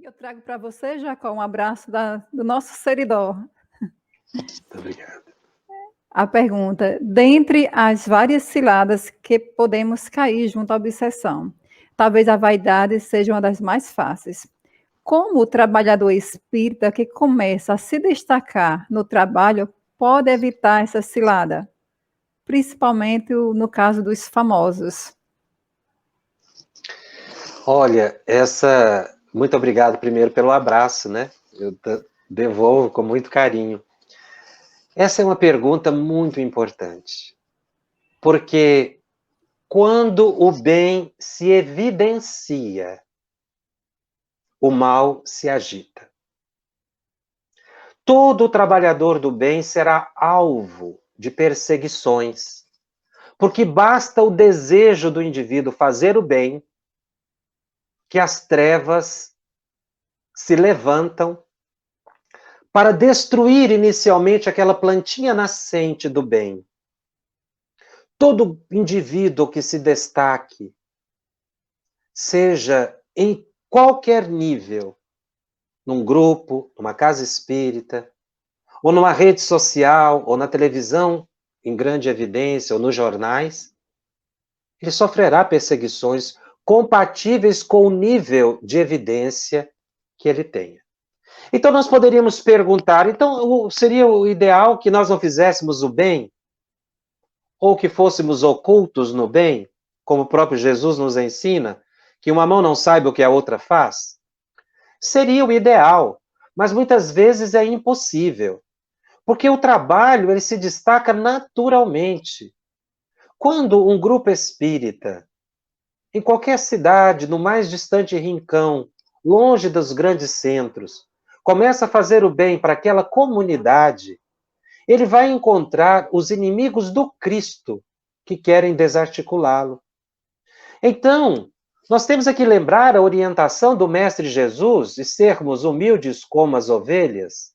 Eu trago para você, Jacó, um abraço do nosso Seridó. Muito obrigado. A pergunta: dentre as várias ciladas que podemos cair junto à obsessão, talvez a vaidade seja uma das mais fáceis. Como o trabalhador espírita que começa a se destacar no trabalho pode evitar essa cilada? Principalmente no caso dos famosos. Olha, muito obrigado primeiro pelo abraço, né? Eu devolvo com muito carinho. Essa é uma pergunta muito importante, porque quando o bem se evidencia, o mal se agita. Todo trabalhador do bem será alvo de perseguições, porque basta o desejo do indivíduo fazer o bem, que as trevas se levantam para destruir inicialmente aquela plantinha nascente do bem. Todo indivíduo que se destaque, seja em qualquer nível, num grupo, numa casa espírita, ou numa rede social, ou na televisão, em grande evidência, ou nos jornais, ele sofrerá perseguições compatíveis com o nível de evidência que ele tenha. Então nós poderíamos perguntar, então seria o ideal que nós não fizéssemos o bem? Ou que fôssemos ocultos no bem, como o próprio Jesus nos ensina, que uma mão não saiba o que a outra faz? Seria o ideal, mas muitas vezes é impossível, porque o trabalho ele se destaca naturalmente. Quando um grupo espírita, em qualquer cidade, no mais distante rincão, longe dos grandes centros, começa a fazer o bem para aquela comunidade, ele vai encontrar os inimigos do Cristo que querem desarticulá-lo. Então, nós temos aqui lembrar a orientação do Mestre Jesus de sermos humildes como as ovelhas,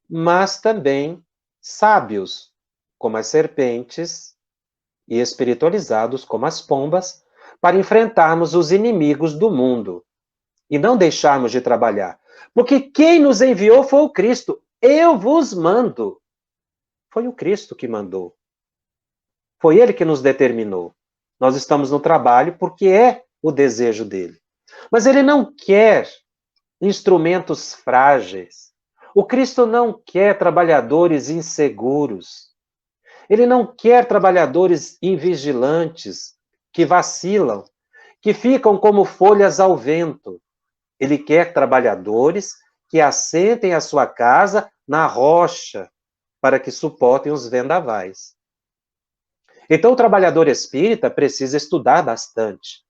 mas também sábios como as serpentes e espiritualizados como as pombas, para enfrentarmos os inimigos do mundo e não deixarmos de trabalhar. Porque quem nos enviou foi o Cristo. Eu vos mando. Foi o Cristo que mandou. Foi ele que nos determinou. Nós estamos no trabalho porque é o desejo dele. Mas ele não quer instrumentos frágeis. O Cristo não quer trabalhadores inseguros. Ele não quer trabalhadores invigilantes, que vacilam, que ficam como folhas ao vento. Ele quer trabalhadores que assentem a sua casa na rocha, para que suportem os vendavais. Então, o trabalhador espírita precisa estudar bastante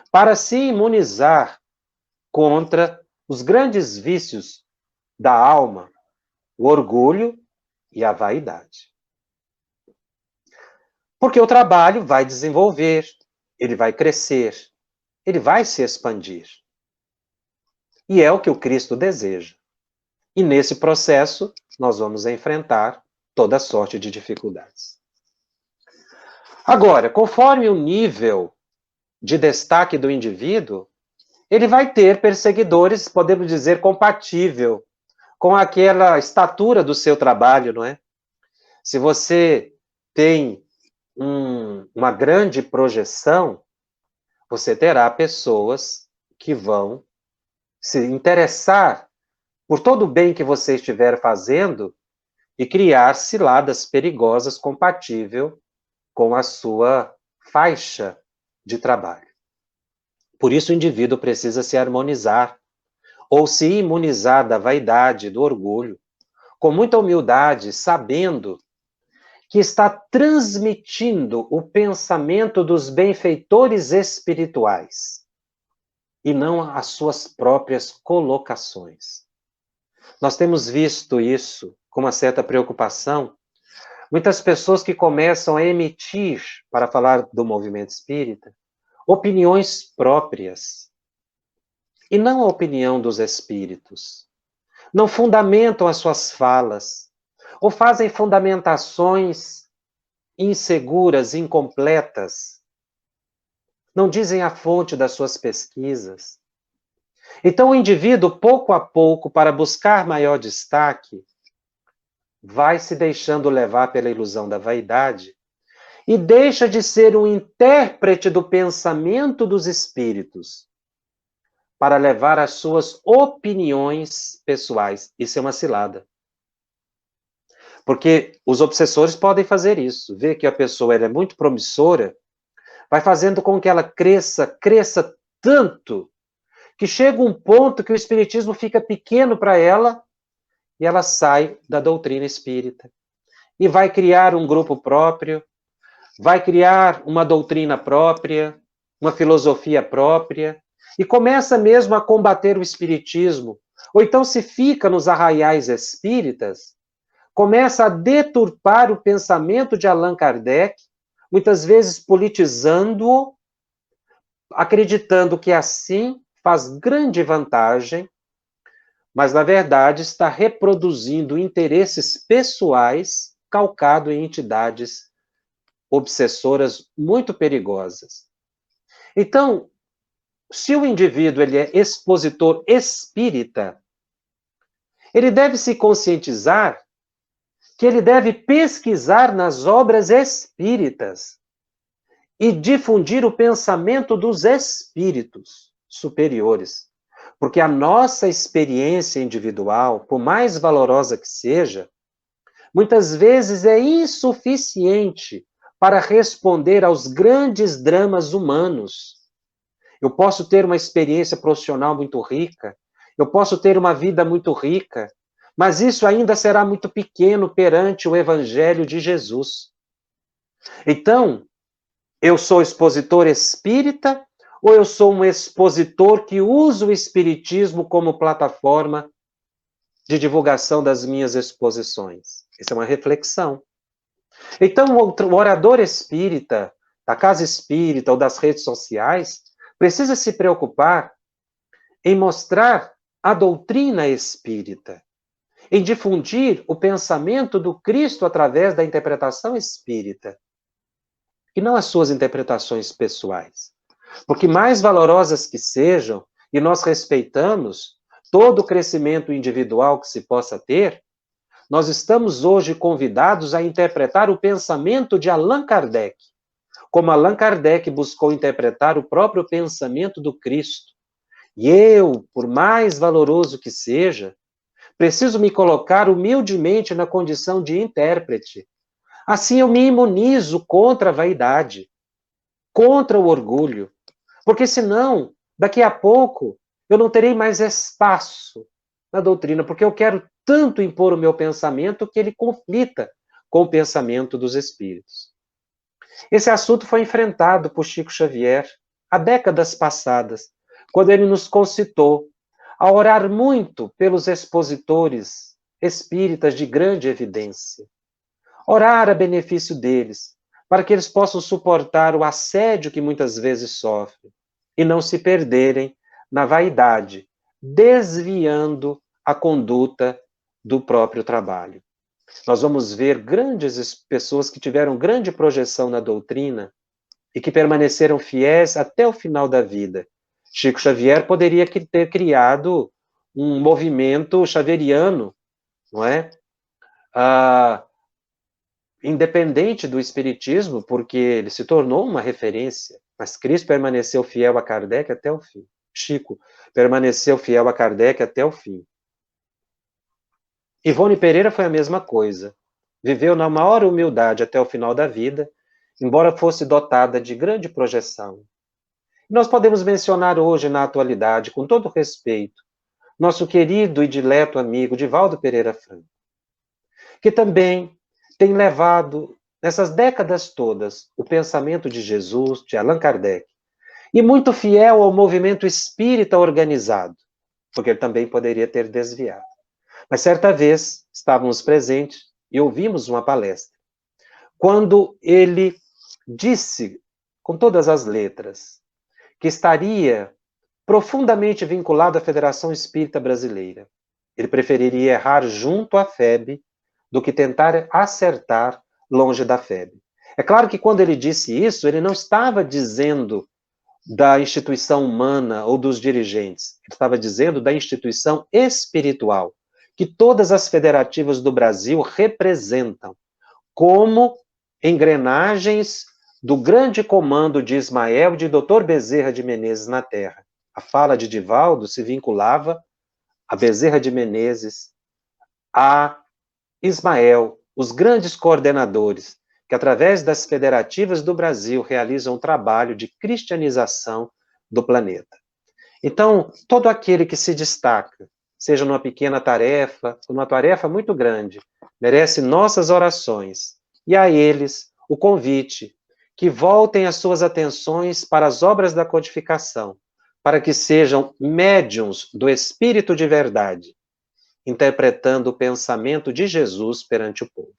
para se imunizar contra os grandes vícios da alma, o orgulho e a vaidade. Porque o trabalho vai desenvolver, ele vai crescer, ele vai se expandir. E é o que o Cristo deseja. E nesse processo, nós vamos enfrentar toda sorte de dificuldades. Agora, conforme o nível de destaque do indivíduo, ele vai ter perseguidores, podemos dizer, compatível com aquela estatura do seu trabalho, não é? Se você tem uma grande projeção, você terá pessoas que vão se interessar por todo o bem que você estiver fazendo e criar ciladas perigosas compatível com a sua faixa de trabalho. Por isso o indivíduo precisa se harmonizar ou se imunizar da vaidade, do orgulho, com muita humildade, sabendo que está transmitindo o pensamento dos benfeitores espirituais e não as suas próprias colocações. Nós temos visto isso com uma certa preocupação. Muitas pessoas que começam a emitir, para falar do movimento espírita, opiniões próprias e não a opinião dos espíritos. Não fundamentam as suas falas ou fazem fundamentações inseguras, incompletas. Não dizem a fonte das suas pesquisas. Então, o indivíduo, pouco a pouco, para buscar maior destaque, vai se deixando levar pela ilusão da vaidade e deixa de ser um intérprete do pensamento dos espíritos para levar as suas opiniões pessoais. Isso é uma cilada. Porque os obsessores podem fazer isso. Ver que a pessoa é muito promissora, vai fazendo com que ela cresça tanto, que chega um ponto que o espiritismo fica pequeno para ela e ela sai da doutrina espírita. E vai criar um grupo próprio, vai criar uma doutrina própria, uma filosofia própria, e começa mesmo a combater o espiritismo. Ou então, se fica nos arraiais espíritas, começa a deturpar o pensamento de Allan Kardec, muitas vezes politizando-o, acreditando que assim faz grande vantagem, mas na verdade está reproduzindo interesses pessoais calcado em entidades obsessoras muito perigosas. Então, se o indivíduo ele é expositor espírita, ele deve se conscientizar que ele deve pesquisar nas obras espíritas e difundir o pensamento dos espíritos superiores. Porque a nossa experiência individual, por mais valorosa que seja, muitas vezes é insuficiente para responder aos grandes dramas humanos. Eu posso ter uma experiência profissional muito rica, eu posso ter uma vida muito rica, mas isso ainda será muito pequeno perante o Evangelho de Jesus. Então, eu sou expositor espírita ou eu sou um expositor que usa o espiritismo como plataforma de divulgação das minhas exposições? Essa é uma reflexão. Então, o orador espírita, da casa espírita ou das redes sociais, precisa se preocupar em mostrar a doutrina espírita, em difundir o pensamento do Cristo através da interpretação espírita, e não as suas interpretações pessoais. Porque mais valorosas que sejam, e nós respeitamos todo o crescimento individual que se possa ter, nós estamos hoje convidados a interpretar o pensamento de Allan Kardec, como Allan Kardec buscou interpretar o próprio pensamento do Cristo. E eu, por mais valoroso que seja, preciso me colocar humildemente na condição de intérprete. Assim eu me imunizo contra a vaidade, contra o orgulho, porque senão, daqui a pouco, eu não terei mais espaço na doutrina, porque eu quero tanto impor o meu pensamento que ele conflita com o pensamento dos espíritos. Esse assunto foi enfrentado por Chico Xavier há décadas passadas, quando ele nos concitou a orar muito pelos expositores espíritas de grande evidência. Orar a benefício deles, para que eles possam suportar o assédio que muitas vezes sofrem e não se perderem na vaidade, desviando a conduta do próprio trabalho. Nós vamos ver grandes pessoas que tiveram grande projeção na doutrina e que permaneceram fiéis até o final da vida. Chico Xavier poderia ter criado um movimento xavieriano, não é? Independente do espiritismo, porque ele se tornou uma referência, mas Cristo permaneceu fiel a Kardec até o fim. Chico permaneceu fiel a Kardec até o fim. Ivone Pereira foi a mesma coisa. Viveu na maior humildade até o final da vida, embora fosse dotada de grande projeção. Nós podemos mencionar hoje, na atualidade, com todo respeito, nosso querido e dileto amigo Divaldo Pereira Franco, que também tem levado, nessas décadas todas, o pensamento de Jesus, de Allan Kardec, e muito fiel ao movimento espírita organizado, porque ele também poderia ter desviado. Mas certa vez, estávamos presentes e ouvimos uma palestra, quando ele disse, com todas as letras, que estaria profundamente vinculado à Federação Espírita Brasileira. Ele preferiria errar junto à FEB do que tentar acertar longe da FEB. É claro que quando ele disse isso, ele não estava dizendo da instituição humana ou dos dirigentes. Ele estava dizendo da instituição espiritual, que todas as federativas do Brasil representam, como engrenagens do grande comando de Ismael e de Dr. Bezerra de Menezes na Terra. A fala de Divaldo se vinculava a Bezerra de Menezes, a Ismael, os grandes coordenadores, que através das federativas do Brasil realizam um trabalho de cristianização do planeta. Então, todo aquele que se destaca, seja numa pequena tarefa, ou numa tarefa muito grande, merece nossas orações. E a eles, o convite, que voltem as suas atenções para as obras da codificação, para que sejam médiuns do Espírito de verdade, interpretando o pensamento de Jesus perante o povo.